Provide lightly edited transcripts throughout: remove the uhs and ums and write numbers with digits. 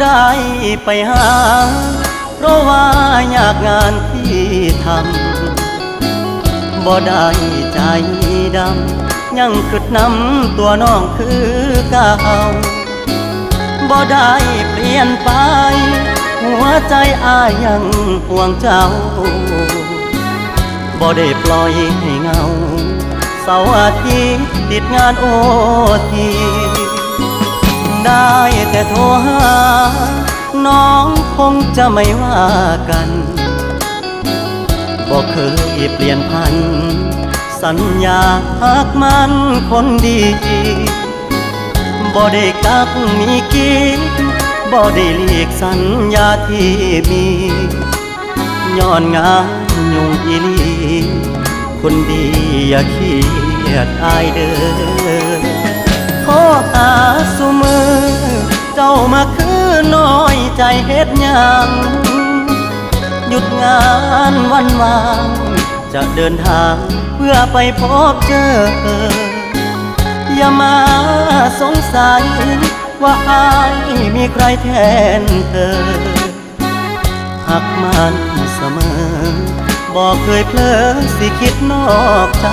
ได้ไปหาเพราะว่ายากงานที่ทำบ่ได้ใจดำยังกึดนำตัวน้องคือเก่าบ่ได้เปลี่ยนไปหัวใจอ้ายยังห่วงเจ้าบ่ได้ปล่อยให้เงาเสาร์อาทิตย์ติดงานโอทีได้แต่โทรหาน้องคงจะไม่ว่ากันบ่เคยเปลี่ยนพันสัญญาหากมันคนดีบ่ได้กักมีกิ๊กบ่ได้หลีกสัญญาที่มีย้อนงานยุ่งอีหลีคนดีอย่าเครียดอายเด้อขอหาสุมือเจ้ามาคือน้อยใจเฮ็ดหยังหยุดงานวันวางจะเดินทางเพื่อไปพบเจออย่ามาสงสัยว่าอายมีใครแทนเธอหักมันเสมอบอกเคยเพลอสิคิดนอกใจ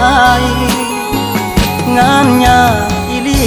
งานยากอีหลี